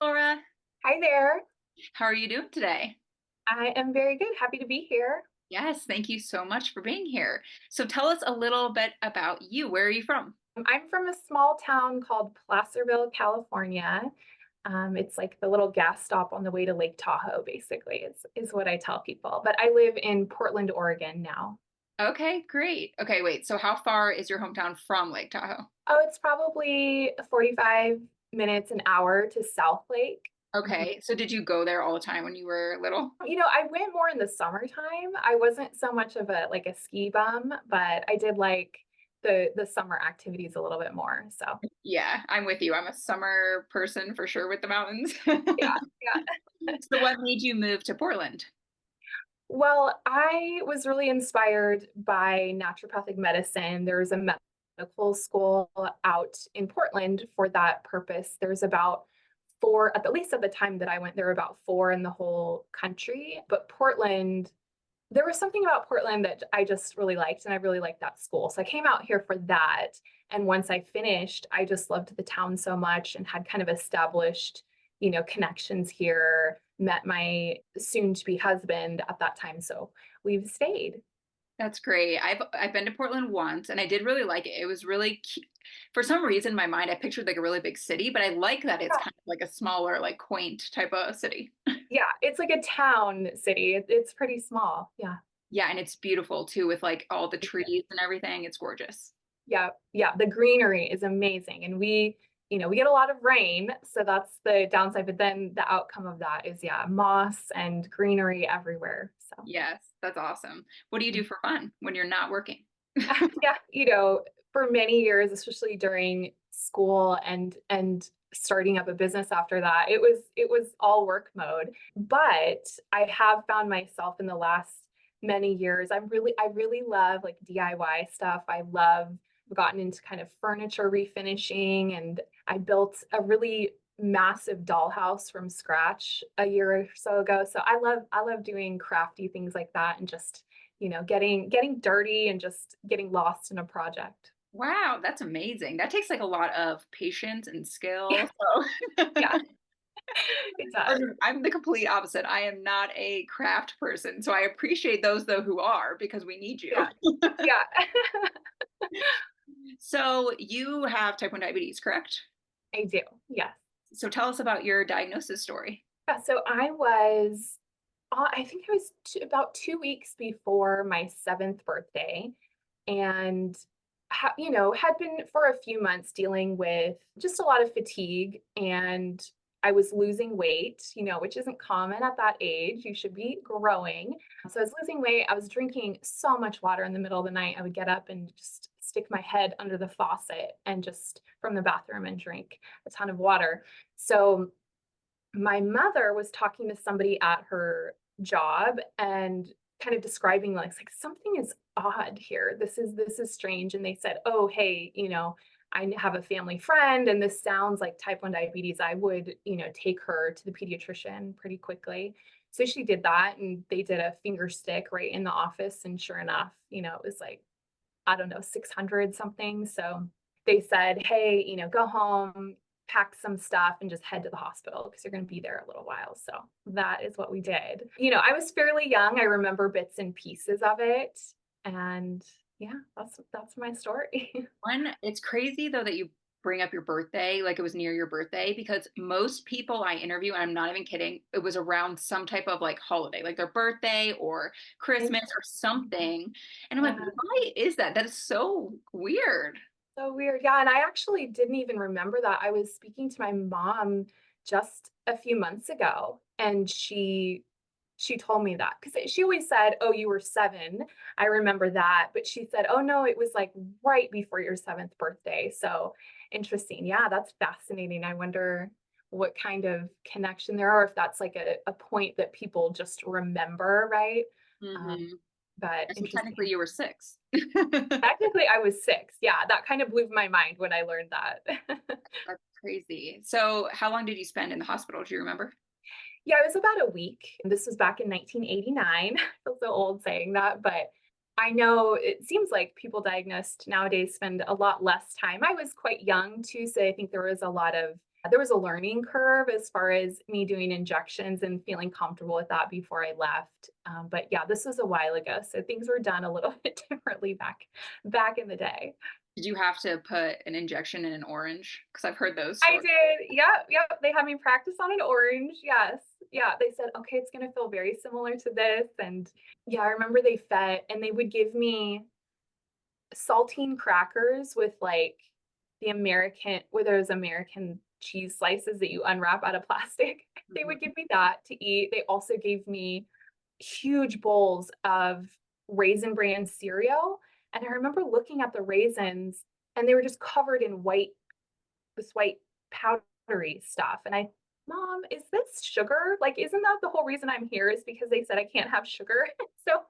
Laura, Hi there. how are you doing today? I am very good. Happy to be here. Yes, thank you so much for being here. So tell us a little bit about you. Where are you from? I'm from a small town called Placerville, California. It's like the little gas stop on the way to Lake Tahoe, basically, is what I tell people. But I live in Portland, Oregon now. Okay, great. Okay, wait. So how far is your hometown from Lake Tahoe? Oh, it's probably 45 minutes, an hour to South Lake. Mhm. Okay, so did you go there all the time when you were little? I went more in the summertime. I wasn't so much of a ski bum, but I did like the summer activities a little bit more. So Yeah, I'm with you. I'm a summer person for sure with the mountains. yeah, yeah. So what made you move to Portland? Well, I was really inspired by naturopathic medicine. There's a medical school out in Portland for that purpose. There's about four, at least at the time that I went, there were about four in the whole country. But Portland, there was something about Portland that I just really liked, and I really liked that school. So I came out here for that. And once I finished, I just loved the town so much and had kind of established, connections here, met my soon to be husband at that time. So we've stayed. That's great. I've been to Portland once and I did really like it. It was really for some reason in my mind I pictured like a really big city, but I like that it's Yeah, kind of like a smaller, like quaint type of city. yeah, it's like a town city. It's pretty small. Yeah. Yeah, and it's beautiful too with like all the trees and everything. It's gorgeous. Yeah, yeah, the greenery is amazing. And we get a lot of rain, so that's the downside. But then the outcome of that is, yeah, moss and greenery everywhere. So, Yes, that's awesome. What do you do for fun when you're not working? yeah, for many years, especially during school and starting up a business after that, it was all work mode. But I have found myself in the last many years, I really love like DIY stuff. I've gotten into kind of furniture refinishing, and I built a really massive dollhouse from scratch a year or so ago. So I love doing crafty things like that, and just getting dirty and just getting lost in a project. Wow, that's amazing. That takes like a lot of patience and Yeah, skill. So yeah, it does. I'm the complete opposite. I am not a craft person. So I appreciate those though who are because we need you. Yeah, yeah, So you have type 1 diabetes, correct? I do. Yes. So tell us about your diagnosis story. Yeah, so I think I was about 2 weeks before my seventh birthday, and had been for a few months dealing with just a lot of fatigue, and I was losing weight, which isn't common at that age. You should be growing. So I was losing weight. I was drinking so much water in the middle of the night. I would get up and just stick my head under the faucet and just from the bathroom and drink a ton of water. So my mother was talking to somebody at her job and kind of describing like, something is odd here. This is strange. And they said, "Oh, hey, I have a family friend and this sounds like type 1 diabetes. I would, take her to the pediatrician pretty quickly." So she did that, and they did a finger stick right in the office. And sure enough, it was like, I don't know, 600 something. So they said, "Hey, go home, pack some stuff, and just head to the hospital because you're going to be there a little while." So that is what we did. I was fairly young. I remember bits and pieces of it. And yeah, that's my story. One, it's crazy though that you bring up your birthday, like it was near your birthday, because most people I interview, and I'm not even kidding, it was around some type of like holiday, like their birthday or Christmas or Interesting. something. And I'm like, Yeah. why is that? That is so weird. So weird. Yeah, and I actually didn't even remember that. I was speaking to my mom just a few months ago, and she told me that because she always said, "Oh, you were 7." I remember that, but she said, "Oh no, it was like right before your seventh birthday." So interesting. Yeah, that's fascinating. I wonder what kind of connection there are, if that's like a point that people just remember, right? Um, Hmm. but So technically interesting. you were 6. Technically, I was 6. Yeah, that kind of blew my mind when I learned that. That's crazy. So how long did you spend in the hospital? Do you remember? Yeah, it was about a week. This was back in 1989. I feel so old saying that, but I know it seems like people diagnosed nowadays spend a lot less time. I was quite young too, so I think there was a lot of There was a learning curve as far as me doing injections and feeling comfortable with that before I left. But yeah, this was a while ago, so things were done a little bit differently back in the day. Did you have to put an injection in an orange? Because I've heard those I stories. did. Yep, yep. They had me practice on an orange. Yes. Yeah. They said, okay, it's going to feel very similar to this. And yeah, I remember they fed and they would give me saltine crackers with like the American, where there's American cheese slices that you unwrap out of plastic. They would Mhm. give me that to eat. They also gave me huge bowls of Raisin Bran cereal. And I remember looking at the raisins and they were just covered in this white powdery stuff. And Mom, is this sugar? Like, isn't that the whole reason I'm here is because they said I can't have sugar? So,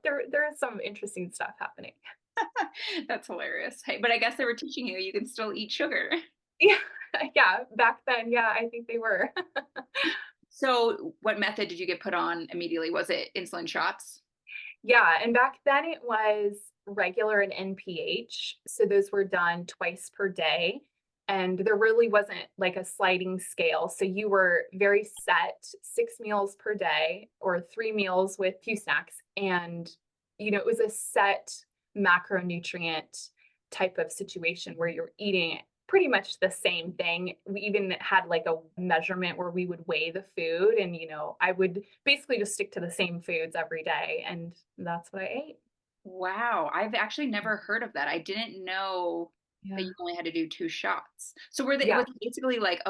there is some interesting stuff happening. That's hilarious. Hey, but I guess they were teaching you can still eat sugar. Yeah, yeah, back then, yeah, I think they were. So, what method did you get put on immediately? Was it insulin shots? Yeah, and back then it was regular and NPH. So those were done twice per day. And there really wasn't like a sliding scale. So you were very set 6 meals per day or 3 meals with few snacks. And, it was a set macronutrient type of situation where you're eating pretty much the same thing. We even had like a measurement where we would weigh the food and I would basically just stick to the same foods every day and that's what I ate. Wow, I've actually never heard of that. I didn't know that Yeah. you only had to do 2 shots. So were they Yeah. was it basically like,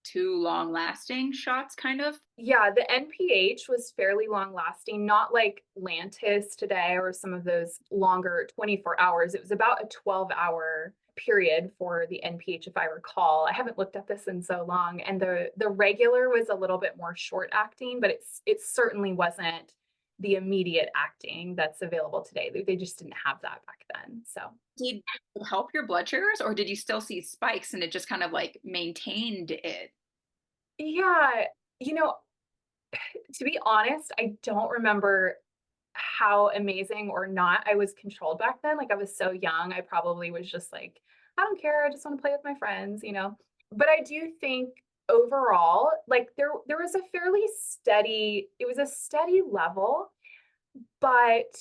2 long-lasting shots kind of? Yeah, the NPH was fairly long lasting, not like Lantus today or some of those longer 24 hours. It was about a 12-hour period for the NPH, if I recall. I haven't looked at this in so long. And the regular was a little bit more short acting, but it certainly wasn't the immediate acting that's available today. They just didn't have that back then. So Did it help your blood sugars, or did you still see spikes and it just kind of, like, maintained it? yeah, you know, to be honest, I don't remember how amazing or not I was controlled back then. Like I was so young, I probably was just like, I don't care, I just want to play with my friends. But I do think overall, like there was a fairly steady, it was a steady level, but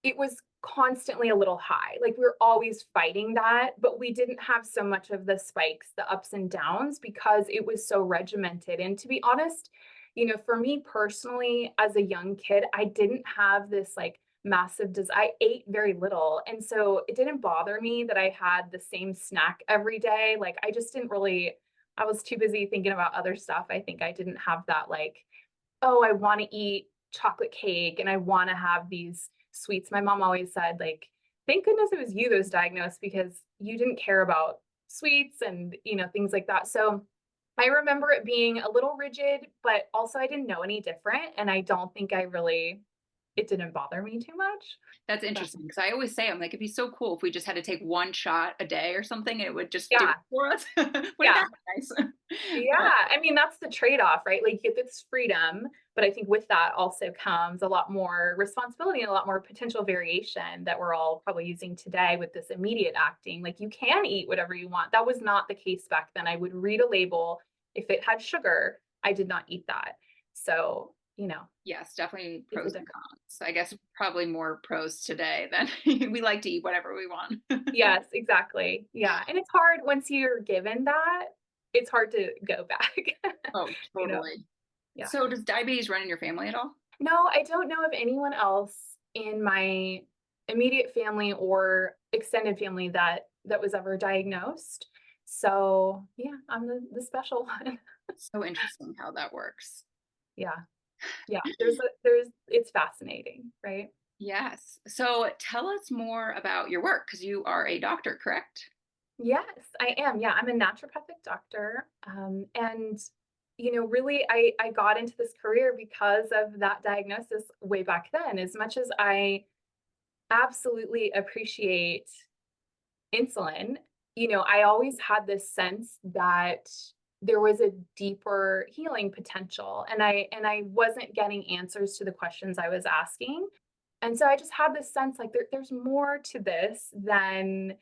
it was constantly a little high. Like we were always fighting that, but we didn't have so much of the spikes, the ups and downs because it was so regimented. And to be honest, for me personally, as a young kid, I didn't have this like massive I ate very little. And so it didn't bother me that I had the same snack every day. Like I just didn't really, I was too busy thinking about other stuff. I think I didn't have that like, oh, I want to eat chocolate cake and I want to have these sweets. My mom always said, like, thank goodness it was you that was diagnosed because you didn't care about sweets and, things like that. So I remember it being a little rigid, but also I didn't know any different. And I don't think it didn't bother me too much. That's But interesting because I always say, I'm like, "It'd be so cool if we just had to take 1 shot a day or something, and it would just do it yeah, for us." Wouldn't yeah. that be nice? Yeah, But I mean, that's the trade-off, right? Like, you get this freedom, but I think with that also comes a lot more responsibility and a lot more potential variation that we're all probably using today with this immediate acting. Like, you can eat whatever you want. That was not the case back then. I would read a label. If it had sugar, I did not eat that. So, yes, definitely it's a pros and different. cons. I guess probably more pros today than we like to eat whatever we want. Yes, exactly. Yeah, and it's hard once you're given that, it's hard to go back, Oh, you know? totally. Yeah. So does diabetes run in your family at all? No, I don't know of anyone else in my immediate family or extended family that was ever diagnosed. So, yeah, I'm the special one. So interesting how that works. Yeah. Yeah. There's it's fascinating, right? Yes. So tell us more about your work because you are a doctor, correct? Yes, I am. Yeah, I'm a naturopathic doctor. And really I got into this career because of that diagnosis way back then. As much as I absolutely appreciate insulin, I always had this sense that there was a deeper healing potential and I wasn't getting answers to the questions I was asking. And so I just had this sense like there's more to this than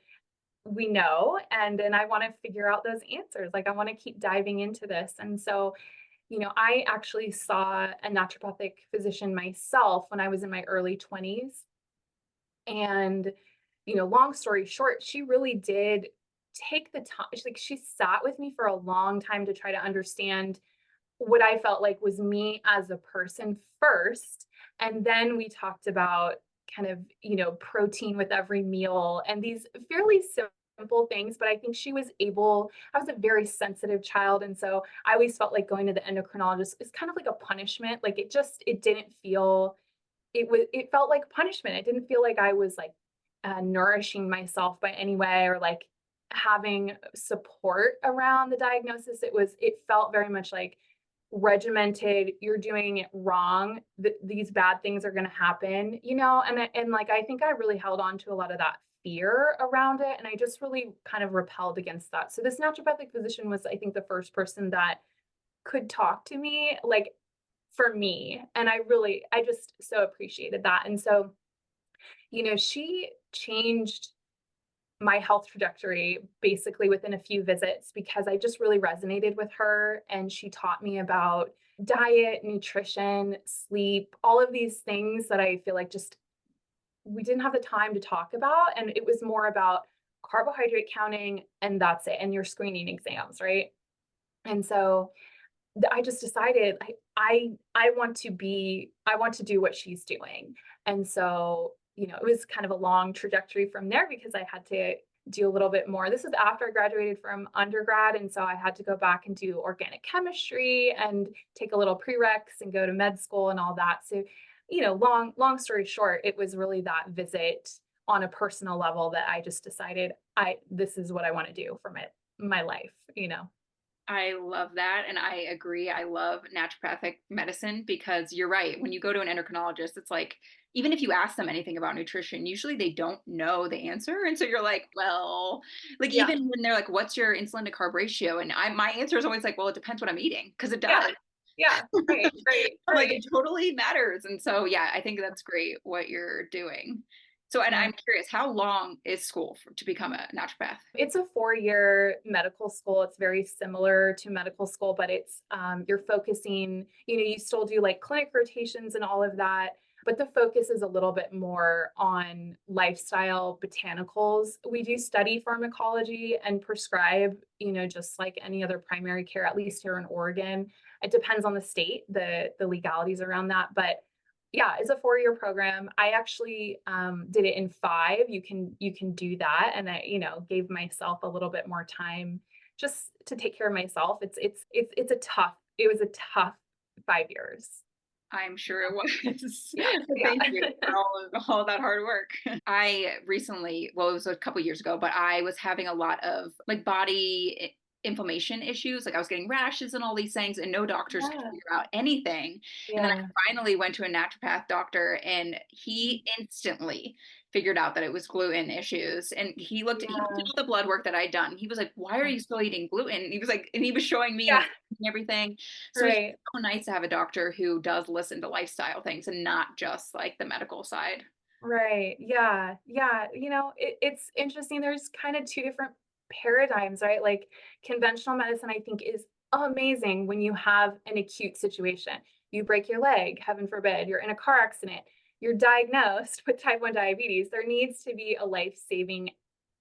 we know, and then I want to figure out those answers. Like I want to keep diving into this. And so, I actually saw a naturopathic physician myself when I was in my early 20s. And, long story short, she really did take the time. She sat with me for a long time to try to understand what I felt like was me as a person first. And then we talked about kind of, protein with every meal and these fairly simple things. But I think I was a very sensitive child. And so I always felt like going to the endocrinologist is kind of like a punishment. Like it didn't feel, it felt like punishment. It didn't feel like I was like nourishing myself by any way or like having support around the diagnosis. It felt very much like regimented, you're doing it wrong, these bad things are going to happen, and like I think I really held on to a lot of that fear around it, and I just really kind of repelled against that. So this naturopathic physician was, I think, the first person that could talk to me like for me, and I just so appreciated that. And so, she changed my health trajectory basically within a few visits because I just really resonated with her. And she taught me about diet, nutrition, sleep, all of these things that I feel like just we didn't have the time to talk about. And it was more about carbohydrate counting and that's it, and your screening exams, right? And so I just decided I want to do what she's doing. And so, it was kind of a long trajectory from there because I had to do a little bit more. This is after I graduated from undergrad. And so I had to go back and do organic chemistry and take a little prereqs and go to med school and all that. So, long story short, it was really that visit on a personal level that I just decided this is what I want to do for my life. I love that. And I agree. I love naturopathic medicine because you're right. When you go to an endocrinologist, it's like, even if you ask them anything about nutrition, usually they don't know the answer. And so you're like, well, like Yeah. even when they're like, what's your insulin to carb ratio? And my answer is always like, well, it depends what I'm eating because it Yeah. does. Yeah. Right. Right. Like Right. it totally matters. And so, yeah, I think that's great what you're doing. So, and Yeah. I'm curious, how long is school to become a naturopath? It's a 4-year medical school. It's very similar to medical school, but it's you're focusing, you still do like clinic rotations and all of that, but the focus is a little bit more on lifestyle botanicals. We do study pharmacology and prescribe, just like any other primary care, at least here in Oregon. It depends on the state, the legalities around that, but yeah, it's a 4-year program. I actually did it in 5. You can do that, and I gave myself a little bit more time just to take care of myself. It's a tough. It was a tough 5 years. I'm sure it was. Yeah, Thank you yeah, for all that hard work. I recently, well, it was a couple years ago, but I was having a lot of like body inflammation issues. Like I was getting rashes and all these things, and no doctors could yeah, figure out anything. And then yeah, I finally went to a naturopath doctor, and he instantly figured out that it was gluten issues. And he looked at yeah, all the blood work that I'd done. He was like, "Why are you still eating gluten?" And he was like, and he was showing me yeah. and everything. So it's Right. so nice to have a doctor who does listen to lifestyle things and not just like the medical side. Right. Yeah. Yeah. It's interesting. There's kind of two different paradigms, right? Like conventional medicine, I think, is amazing when you have an acute situation. You break your leg, heaven forbid, you're in a car accident, you're diagnosed with type 1 diabetes. There needs to be a life saving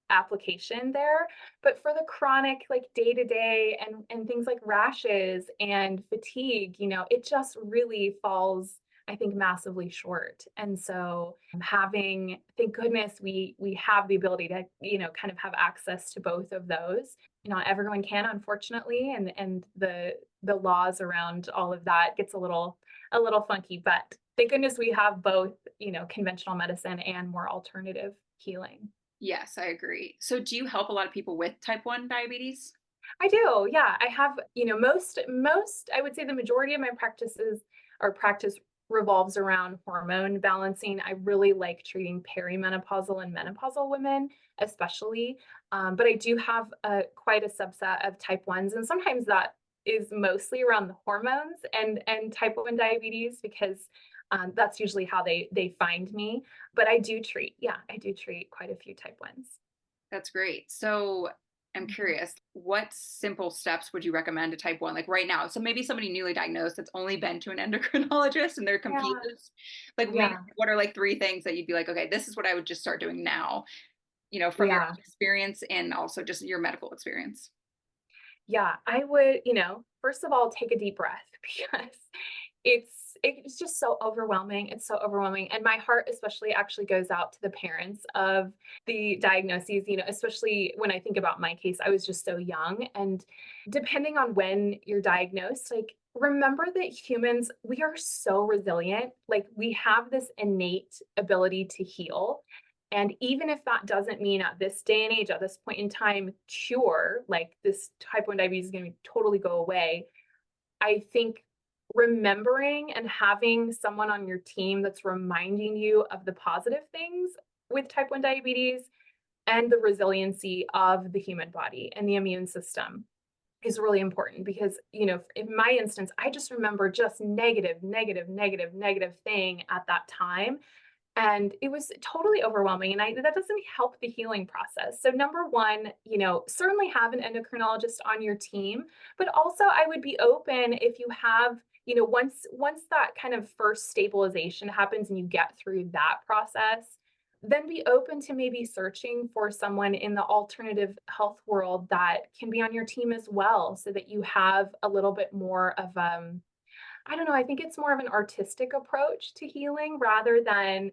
application there. But for the chronic, like day to day and things like rashes and fatigue, it just really falls, I think, massively short. And so thank goodness we have the ability to, kind of have access to both of those. Not everyone can, unfortunately, and the laws around all of that gets a little funky, but thank goodness we have both, conventional medicine and more alternative healing. Yes, I agree. So do you help a lot of people with type 1 diabetes? I do. Yeah. I have, most, I would say the majority of my practice revolves around hormone balancing. I really like treating perimenopausal and menopausal women, especially. But I do have quite a subset of type 1s. And sometimes that is mostly around the hormones and type 1 diabetes because that's usually how they find me. But I do treat quite a few type 1s. That's great. So I'm Mhm. curious, what simple steps would you recommend to type 1, like right now? So maybe somebody newly diagnosed that's only been to an endocrinologist and they're Yeah, confused. Like maybe yeah, what are like 3 things that you'd be like, okay, this is what I would just start doing now, from your yeah. own experience and also just your medical experience? Yeah, I would, first of all, take a deep breath because it's just so overwhelming. It's so overwhelming. And my heart especially actually goes out to the parents of the diagnoses, especially when I think about my case, I was just so young. And depending on when you're diagnosed, like remember that humans, we are so resilient. Like we have this innate ability to heal. And even if that doesn't mean at this day and age, at this point in time, cure, like this type 1 diabetes is going to totally go away, I think remembering and having someone on your team that's reminding you of the positive things with type 1 diabetes and the resiliency of the human body and the immune system is really important because, in my instance, I just remember just negative, negative, negative, negative thing at that time, and it was totally overwhelming, and that doesn't help the healing process. So number 1, certainly have an endocrinologist on your team, but also I would be open if you have, once that kind of first stabilization happens and you get through that process, then be open to maybe searching for someone in the alternative health world that can be on your team as well so that you have a little bit more of, I don't know, I think it's more of an artistic approach to healing rather than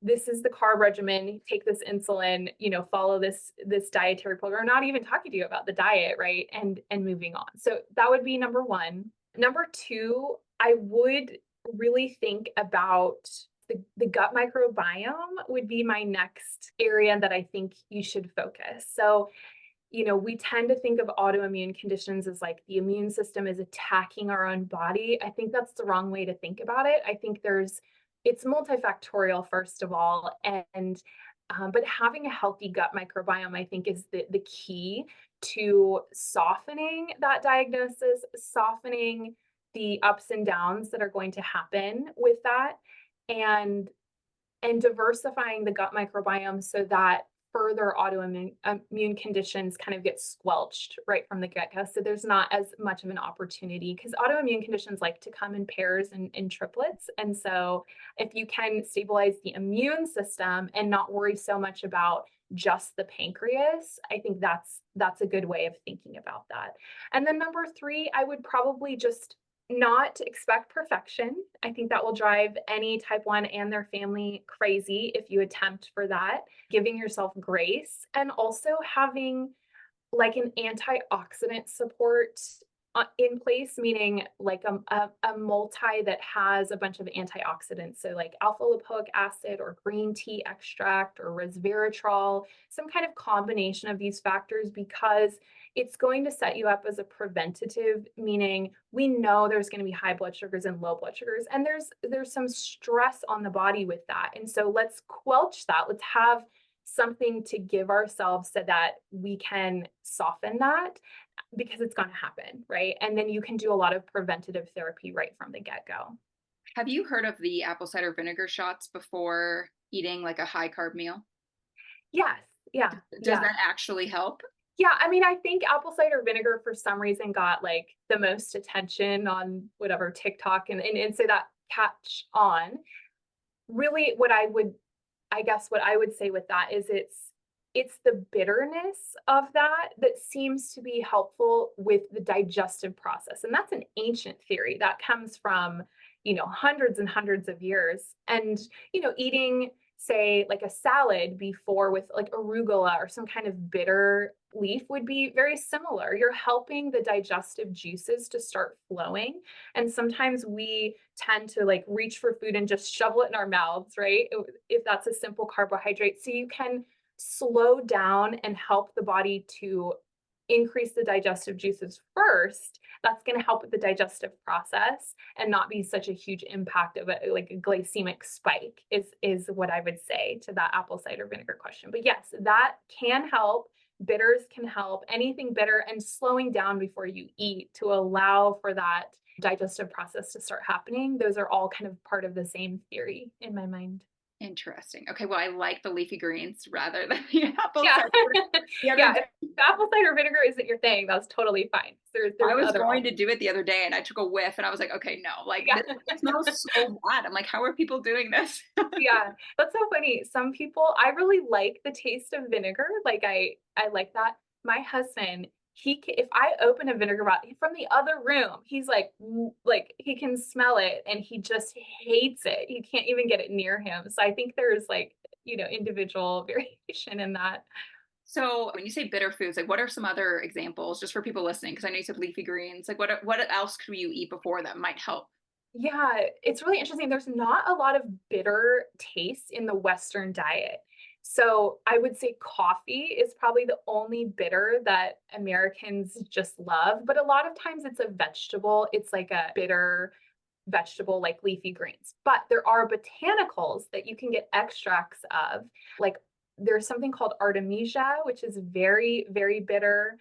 this is the carb regimen, take this insulin, follow this dietary program, not even talking to you about the diet, right? And moving on. So that would be number 1. Number 2, I would really think about the gut microbiome would be my next area that I think you should focus. So, we tend to think of autoimmune conditions as like the immune system is attacking our own body. I think that's the wrong way to think about it. I think it's multifactorial, first of all. And, but having a healthy gut microbiome, I think, is the key to softening that diagnosis, softening the ups and downs that are going to happen with that. And diversifying the gut microbiome so that further autoimmune immune conditions kind of get squelched right from the get-go. So there's not as much of an opportunity because autoimmune conditions like to come in pairs and in triplets. And so if you can stabilize the immune system and not worry so much about just the pancreas, I think that's a good way of thinking about that. And then number 3, I would probably just not expect perfection. I think that will drive any type 1 and their family crazy if you attempt for that. Giving yourself grace and also having like an antioxidant support in place, meaning like a multi that has a bunch of antioxidants. So, like alpha lipoic acid or green tea extract or resveratrol, some kind of combination of these factors because it's going to set you up as a preventative, meaning we know there's going to be high blood sugars and low blood sugars, and there's some stress on the body with that. And so let's quelch that. Let's have something to give ourselves so that we can soften that because it's going to happen, right? And then you can do a lot of preventative therapy right from the get-go. Have you heard of the apple cider vinegar shots before eating like a high carb meal? Yes. Yeah. Does Yeah. that actually help? Yeah, I mean, I think apple cider vinegar for some reason got like the most attention on whatever TikTok and so that catch on. Really what I guess what I would say with that is it's the bitterness of that that seems to be helpful with the digestive process. And that's an ancient theory that comes from, hundreds and hundreds of years. And, eating, say, like a salad before with like arugula or some kind of bitter leaf would be very similar. You're helping the digestive juices to start flowing. And sometimes we tend to like reach for food and just shovel it in our mouths, right? If that's a simple carbohydrate. So you can slow down and help the body to increase the digestive juices first. That's going to help with the digestive process and not be such a huge impact of like a glycemic spike is what I would say to that apple cider vinegar question. But yes, that can help. Bitters can help. Anything bitter and slowing down before you eat to allow for that digestive process to start happening. Those are all kind of part of the same theory in my mind. Interesting. Okay, well, I like the leafy greens rather than the apple Yeah. cider. The other Yeah, day, if apple cider vinegar isn't your thing, that's totally fine. I There's was other going al to do it the other day and I took a whiff and I was like, okay, no, like yeah. this smells so bad. I'm like, how are people doing this? Yeah, that's so funny. Some people I really like the taste of vinegar, like, I like that. My husband, if I open a vinegar bottle from the other room, he's like like, he can smell it, and he just hates it. You can't even get it near him. So I think there's, like, individual variation in that. So when you say bitter foods, like what are some other examples just for people listening? Because I know you said leafy greens. Like what else could you eat before that might help? Yeah, it's really interesting. There's not a lot of bitter taste in the Western diet. So I would say coffee is probably the only bitter that Americans just love. But a lot of times it's a vegetable, it's like a bitter vegetable like leafy greens. But there are botanicals that you can get extracts of. Like there's something called artemisia, which is very, very bitter.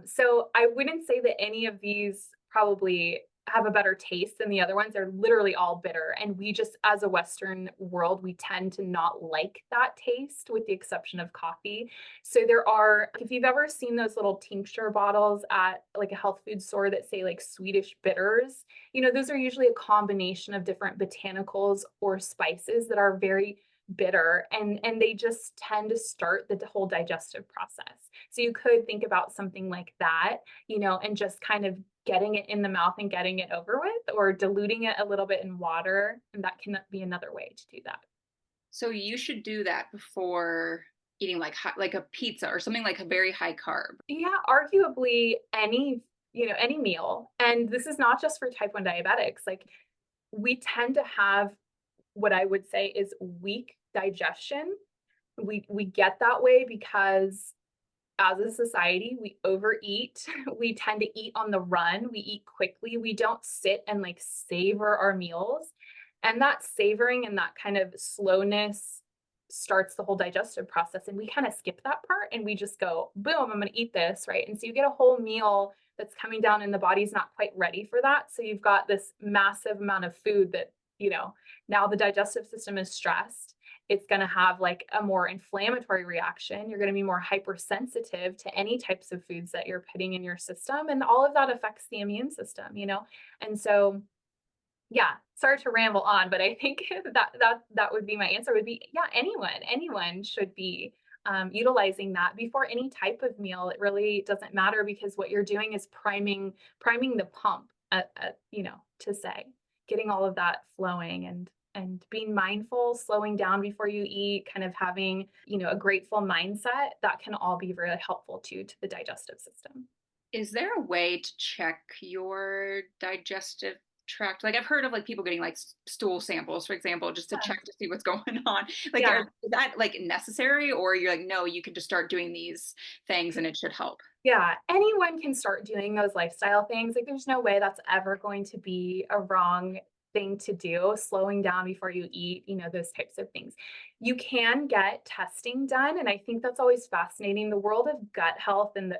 So I wouldn't say that any of these probably have a better taste than the other ones. They're literally all bitter. And we just, as a Western world, we tend to not like that taste with the exception of coffee. So there are, if you've ever seen those little tincture bottles at like a health food store that say like Swedish bitters, those are usually a combination of different botanicals or spices that are very bitter and they just tend to start the whole digestive process. So you could think about something like that, and just kind of getting it in the mouth and getting it over with or diluting it a little bit in water, and that can be another way to do that. So you should do that before eating like a pizza or something like a very high carb. Yeah, arguably any meal. And this is not just for type 1 diabetics. Like we tend to have what I would say is weak digestion. We get that way because as a society, we overeat. We tend to eat on the run. We eat quickly. We don't sit and like savor our meals. And that savoring and that kind of slowness starts the whole digestive process. And we kind of skip that part and we just go, boom, I'm going to eat this. Right. And so you get a whole meal that's coming down and the body's not quite ready for that. So you've got this massive amount of food that, now the digestive system is stressed. It's going to have like a more inflammatory reaction. You're going to be more hypersensitive to any types of foods that you're putting in your system. And all of that affects the immune system. And so, yeah, sorry to ramble on, but I think that would be my answer would be, yeah, anyone should be utilizing that before any type of meal. It really doesn't matter because what you're doing is priming the pump, to say, getting all of that flowing and being mindful, slowing down before you eat, kind of having, a grateful mindset, that can all be really helpful too to the digestive system. Is there a way to check your digestive tract? Like I've heard of like people getting like stool samples, for example, just to Yeah. check to see what's going on. Like, Yeah. is that like necessary, or you're like, no, you can just start doing these things and it should help? Yeah, anyone can start doing those lifestyle things. Like, there's no way that's ever going to be a wrong thing to do, slowing down before you eat, those types of things. You can get testing done, and I think that's always fascinating. The world of gut health and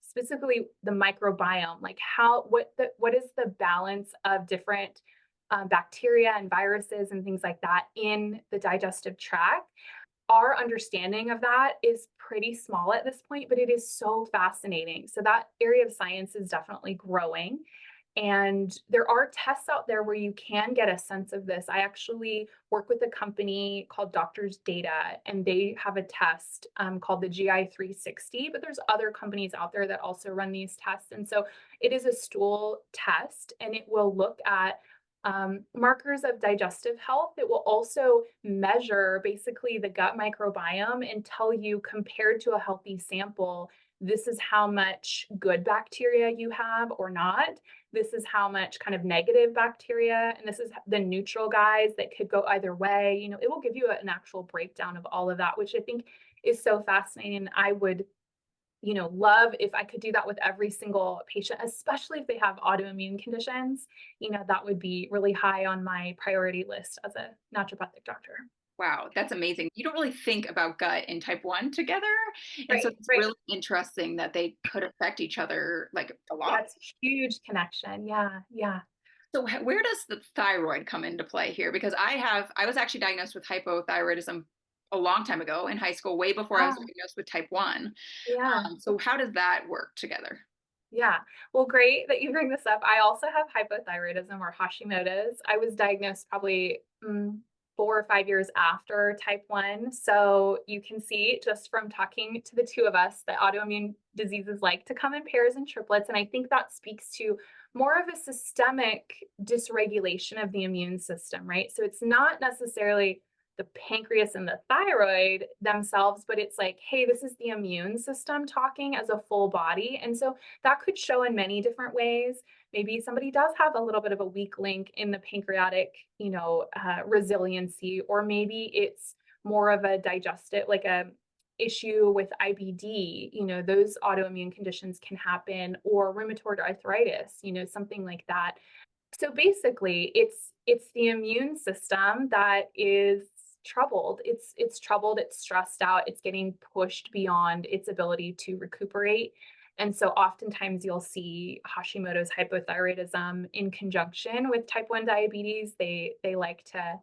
specifically the microbiome, like what is the balance of different bacteria and viruses and things like that in the digestive tract. Our understanding of that is pretty small at this point, but it is so fascinating. So that area of science is definitely growing. And there are tests out there where you can get a sense of this. I actually work with a company called Doctors Data, and they have a test called the GI 360, but there's other companies out there that also run these tests. And so it is a stool test, and it will look at markers of digestive health. It will also measure basically the gut microbiome and tell you, compared to a healthy sample, this is how much good bacteria you have or not. This is how much kind of negative bacteria, and this is the neutral guys that could go either way. It will give you an actual breakdown of all of that, which I think is so fascinating. I would love if I could do that with every single patient, especially if they have autoimmune conditions. That would be really high on my priority list as a naturopathic doctor. Wow, that's amazing. You don't really think about gut and type 1 together. And so Right, it's right. really interesting that they could affect each other like a Yeah, lot. it's a huge connection. Yeah, yeah. So where does the thyroid come into play here? Because I was actually diagnosed with hypothyroidism a long time ago in high school, way before I was Ah, diagnosed with type 1. yeah. So how does that work together? Yeah. Well, great that you bring this up. I also have hypothyroidism or Hashimoto's. I was diagnosed probably 4 or 5 years after type 1. So you can see just from talking to the two of us that autoimmune diseases like to come in pairs and triplets. And I think that speaks to more of a systemic dysregulation of the immune system, right? So it's not necessarily the pancreas and the thyroid themselves, but it's like, hey, this is the immune system talking as a full body. And so that could show in many different ways. Maybe somebody does have a little bit of a weak link in the pancreatic, resiliency, or maybe it's more of a digestive, like a issue with IBD. Those autoimmune conditions can happen, or rheumatoid arthritis, something like that. So basically, it's the immune system that is troubled. It's troubled, it's stressed out, it's getting pushed beyond its ability to recuperate. And so oftentimes you'll see Hashimoto's hypothyroidism in conjunction with type 1 diabetes. They like to,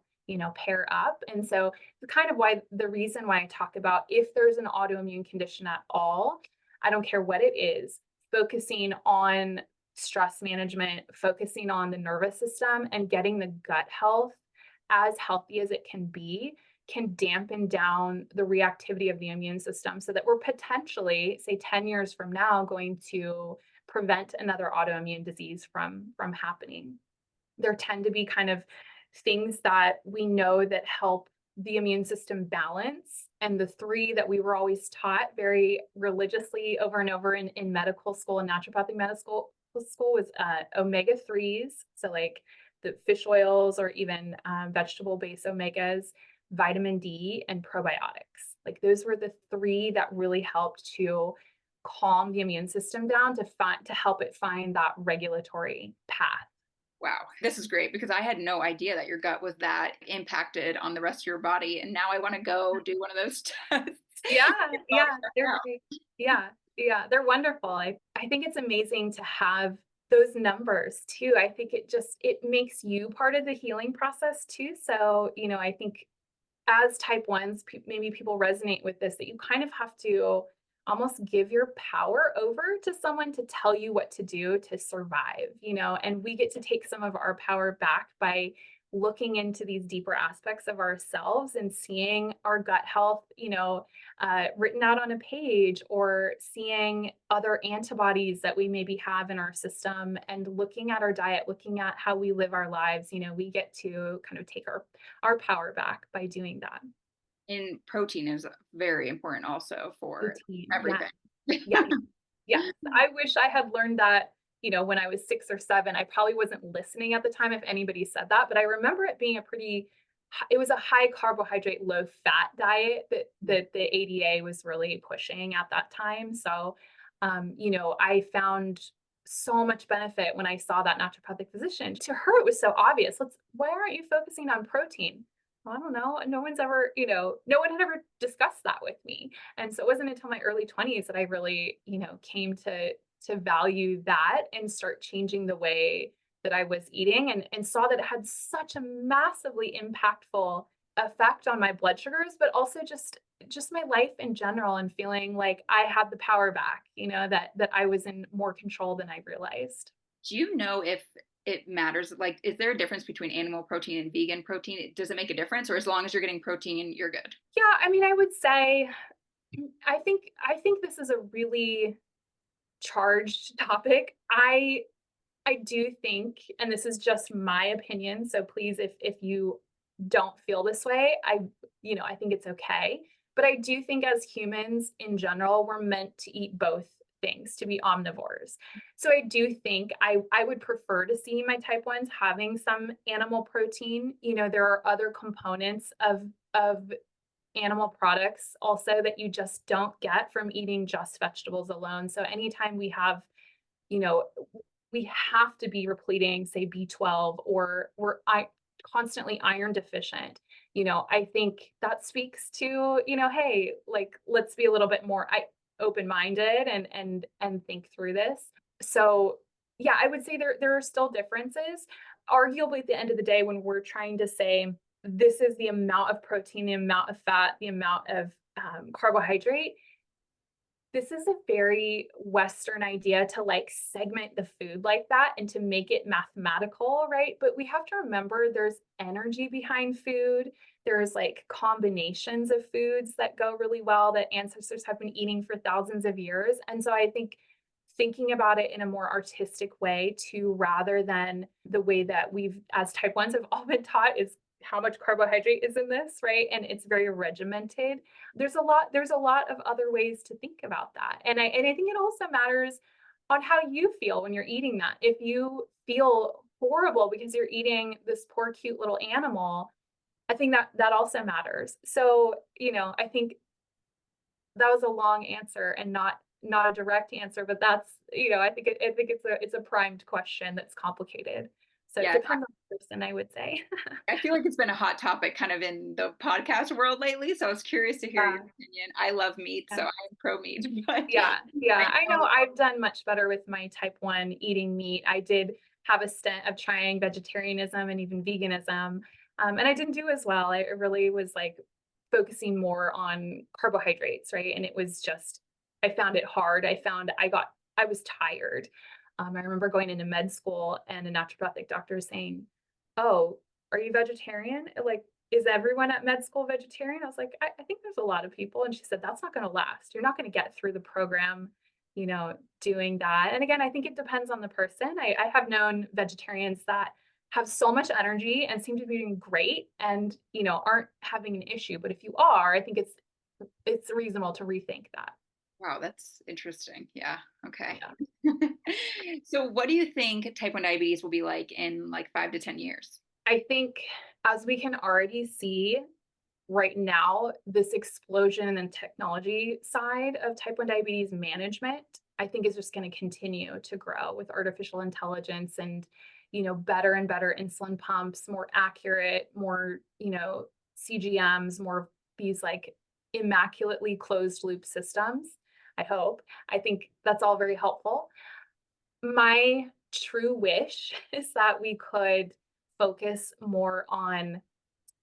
pair up. And so it's kind of why the reason why I talk about if there's an autoimmune condition at all, I don't care what it is, focusing on stress management, focusing on the nervous system and getting the gut health as healthy as it can be can dampen down the reactivity of the immune system so that we're potentially, say 10 years from now, going to prevent another autoimmune disease from happening. There tend to be kind of things that we know that help the immune system balance. And the three that we were always taught very religiously over and over in medical school and naturopathic medical school was omega 3s. So, like the fish oils or even vegetable based omegas, vitamin D, and probiotics. Like those were the three that really helped to calm the immune system down to help it find that regulatory path. Wow, this is great because I had no idea that your gut was that impacted on the rest of your body. And now I want to go do one of those tests. Yeah, Get all yeah, checked they're out. great. Yeah, yeah, they're wonderful. I think it's amazing to have those numbers too. I think it makes you part of the healing process too. So, I think as type 1s, maybe people resonate with this, that you kind of have to almost give your power over to someone to tell you what to do to survive, and we get to take some of our power back by looking into these deeper aspects of ourselves and seeing our gut health, written out on a page, or seeing other antibodies that we maybe have in our system and looking at our diet, looking at how we live our lives. We get to kind of take our power back by doing that. And protein is very important also for Routine. Yeah. everything. Yeah. Yes. I wish I had learned that, when I was 6 or 7. I probably wasn't listening at the time if anybody said that, but I remember it being it was a high carbohydrate, low fat diet that the ADA was really pushing at that time. So, I found so much benefit when I saw that naturopathic physician. To her, it was so obvious. Why aren't you focusing on protein? Well, I don't know. No one had ever discussed that with me. And so it wasn't until my early 20s that I really, came to value that and start changing the way that I was eating, and saw that it had such a massively impactful effect on my blood sugars, but also just my life in general, and feeling like I had the power back, that I was in more control than I realized. Do you know if it matters? Like, is there a difference between animal protein and vegan protein? Does it make a difference, or as long as you're getting protein, you're good? Yeah, I mean, I would say I think this is a really charged topic. I do think, and this is just my opinion, so please, if you don't feel this way, I think it's okay. But I do think as humans in general, we're meant to eat both things, to be omnivores. So I do think I would prefer to see my type 1s having some animal protein. There are other components of animal products also that you just don't get from eating just vegetables alone. So anytime you know, we have to be repleting, say, B12, or constantly iron deficient. I think that speaks to, hey, like, let's be a little bit more open-minded and think through this. So yeah, I would say there are still differences. arguably at the end of the day, when we're trying to say this is the amount of protein, the amount of fat, the amount of carbohydrate, this is a very Western idea to like segment the food like that and to make it mathematical, right? But we have to remember there's energy behind food. There's like combinations of foods that go really well that ancestors have been eating for thousands of years. And so I think thinking about it in a more artistic way too, rather than the way that we've, as type ones, have all been taught is how much carbohydrate is in this, right? And it's very regimented. There's a lot of other ways to think about that. And I think it also matters on how you feel when you're eating that. If you feel horrible because you're eating this poor cute little animal, I think that also matters. So, I think that was a long answer and not a direct answer, but that's, I think it's a primed question that's complicated. So it Yeah, depends on the person, I would say. I feel like it's been a hot topic kind of in the podcast world lately. So I was curious to hear your Yeah. opinion. I love meat, so Yeah. I'm pro meat, but Yeah, I yeah. I know know, I've done much better with my type 1 eating meat. I did have a stint of trying vegetarianism and even veganism, and I didn't do as well. I really was like focusing more on carbohydrates, right? And it was just, I found it hard. I was tired. I remember going into med school and a naturopathic doctor saying, "Oh, are you vegetarian?" Like, is everyone at med school vegetarian? I was like, I think there's a lot of people. And she said, that's not going to last. You're not going to get through the program, doing that. And again, I think it depends on the person. I have known vegetarians that have so much energy and seem to be doing great and, aren't having an issue. But if you are, I think it's reasonable to rethink that. wow, that's interesting. Yeah. Okay. Yeah. So what do you think type 1 diabetes will be like in like 5 to 10 years? I think as we can already see right now, this explosion in technology side of type 1 diabetes management, I think is just going to continue to grow with artificial intelligence and, better and better insulin pumps, more accurate, more, CGMs, more these like immaculately closed loop systems. I hope. I think that's all very helpful. My true wish is that we could focus more on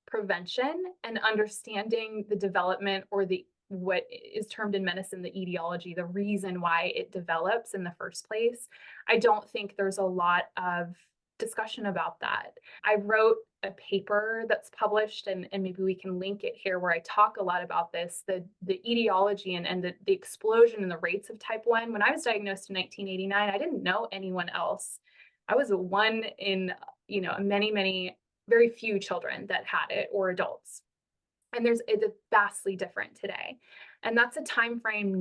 prevention and understanding the development or the what is termed in medicine the etiology, the reason why it develops in the first place. I don't think there's a lot of discussion about that. I wrote a paper that's published and maybe we can link it here where I talk a lot about this, the etiology and the explosion in the rates of type 1. When I was diagnosed in 1989, I didn't know anyone else. I was a one in, many very few children that had it or adults. And it's vastly different today. And that's a time frame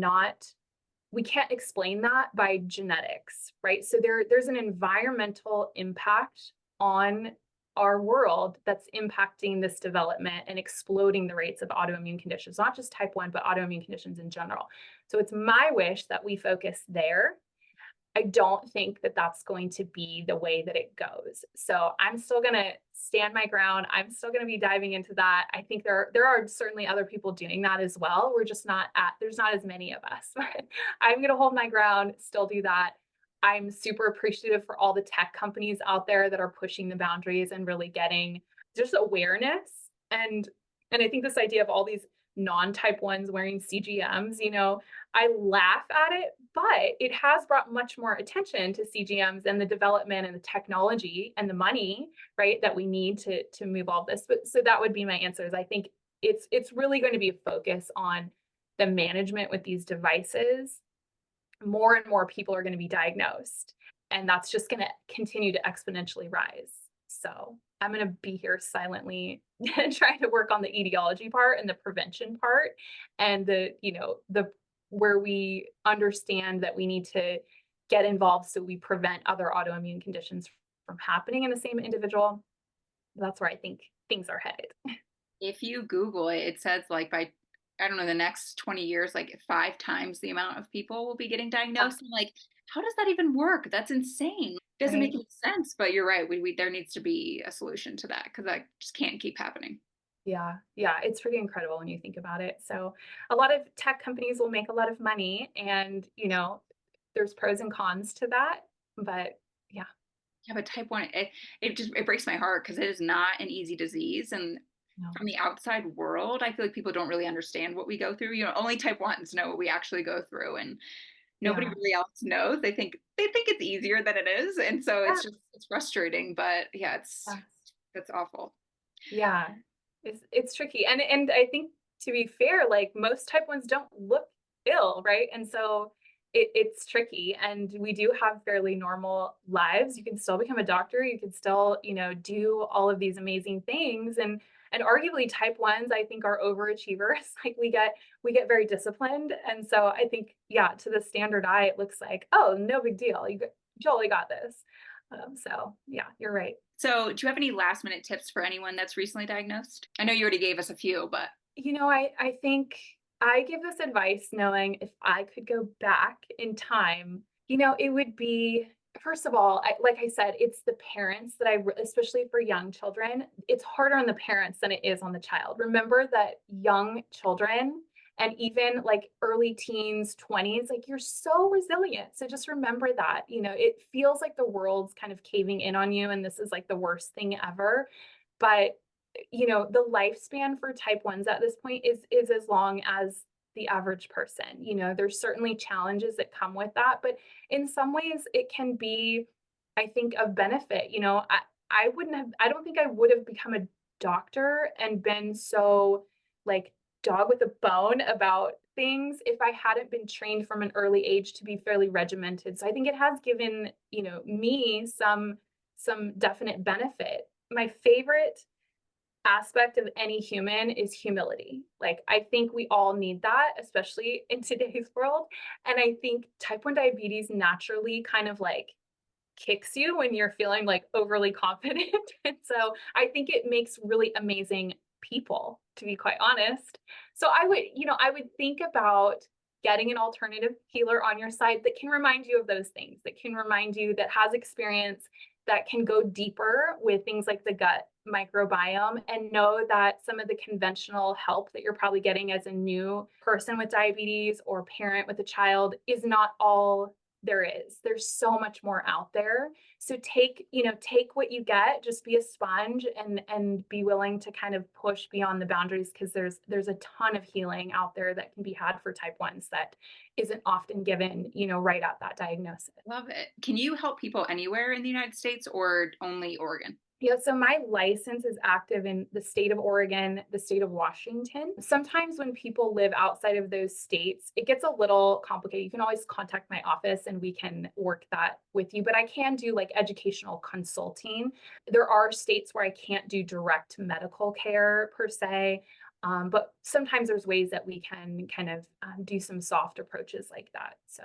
we can't explain that by genetics, right? So there's an environmental impact on our world that's impacting this development and exploding the rates of autoimmune conditions, not just type 1, but autoimmune conditions in general. So it's my wish that we focus there. I don't think that that's going to be the way that it goes. So I'm still going to stand my ground. I'm still going to be diving into that. I think there are certainly other people doing that as well. There's not as many of us. I'm going to hold my ground, still do that. I'm super appreciative for all the tech companies out there that are pushing the boundaries and really getting just awareness. And I think this idea of all these non-type 1s wearing CGMs, I laugh at it, but it has brought much more attention to CGMs and the development and the technology and the money, right, that we need to move all this. But so that would be my answer is I think it's really going to be a focus on the management with these devices. More and more people are going to be diagnosed, and that's just going to continue to exponentially rise. So I'm going to be here silently trying to work on the etiology part and the prevention part and the where we understand that we need to get involved so we prevent other autoimmune conditions from happening in the same individual. That's where I think things are headed. If you Google it, it says like by, I don't know, the next 20 years, like 5 times the amount of people will be getting diagnosed. I'm like, how does that even work? That's insane. Doesn't make Right. any sense, but you're right. We there needs to be a solution to that because that just can't keep happening. Yeah, yeah, it's pretty incredible when you think about it. So, a lot of tech companies will make a lot of money, and there's pros and cons to that. But yeah, Yeah, but type 1, it breaks my heart because it is not an easy disease. And No. from the outside world, I feel like people don't really understand what we go through. Only type 1s know what we actually go through, and nobody Yeah. really else knows. They think it's easier than it is, and so Yeah. it's frustrating. But yeah, Yes. that's awful. Yeah. It's tricky. And I think to be fair, like most type ones don't look ill, right? And so it's tricky. And we do have fairly normal lives. You can still become a doctor, you can still, do all of these amazing things. And arguably type ones, I think, are overachievers. Like we get very disciplined. And so I think, yeah, to the standard eye, it looks like, oh, no big deal. You totally got this. So yeah, you're right. So, do you have any last minute tips for anyone that's recently diagnosed? I know you already gave us a few, but I think I give this advice knowing if I could go back in time, it would be first of all, like I said, it's the parents that especially for young children, it's harder on the parents than it is on the child. Remember that young children and even like early teens, 20s, like you're so resilient. So just remember that, it feels like the world's kind of caving in on you and this is like the worst thing ever. But the lifespan for type 1s at this point is as long as the average person. There's certainly challenges that come with that, but in some ways it can be, I think, of benefit. I don't think I would have become a doctor and been so like dog with a bone about things if I hadn't been trained from an early age to be fairly regimented. So I think it has given, me some definite benefit. My favorite aspect of any human is humility. Like, I think we all need that, especially in today's world. And I think type 1 diabetes naturally kind of like kicks you when you're feeling like overly confident. And so I think it makes really amazing people, to be quite honest. So I would think about getting an alternative healer on your side that can remind you of those things, that can remind you that has experience, that can go deeper with things like the gut microbiome and know that some of the conventional help that you're probably getting as a new person with diabetes or parent with a child is not all there is. There's so much more out there. So take what you get, just be a sponge and be willing to kind of push beyond the boundaries because there's a ton of healing out there that can be had for type 1s that isn't often given, right at that diagnosis. love it. Can you help people anywhere in the United States or only Oregon? Yeah, so my license is active in the state of Oregon, the state of Washington. Sometimes when people live outside of those states, it gets a little complicated. You can always contact my office and we can work that with you, but I can do like educational consulting. There are states where I can't do direct medical care per se, but sometimes there's ways that we can kind of do some soft approaches like that. So,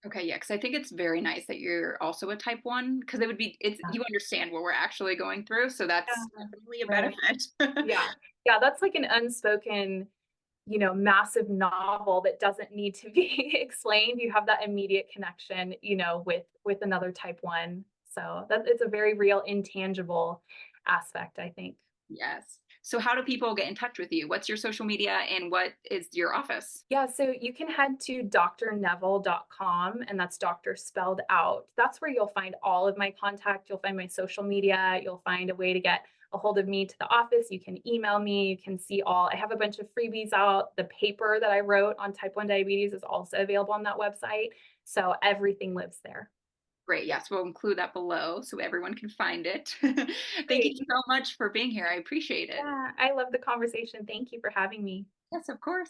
Okay, yeah, because I think it's very nice that you're also a type 1 because it's yeah. you understand what we're actually going through, so that's Yeah, definitely a right. benefit. Yeah. Yeah, that's like an unspoken, massive novel that doesn't need to be explained. You have that immediate connection, with another type 1. So that it's a very real intangible aspect, I think. Yes. So how do people get in touch with you? What's your social media and what is your office? Yeah, so you can head to drneville.com, and that's doctor spelled out. That's where you'll find all of my contact. You'll find my social media. You'll find a way to get a hold of me to the office. You can email me. You can see I have a bunch of freebies out. The paper that I wrote on type 1 diabetes is also available on that website. So everything lives there. Great. Yes, we'll include that below so everyone can find it. Thank you Great. so much for being here. I appreciate it. Yeah, I love the conversation. Thank you for having me. Yes, of course.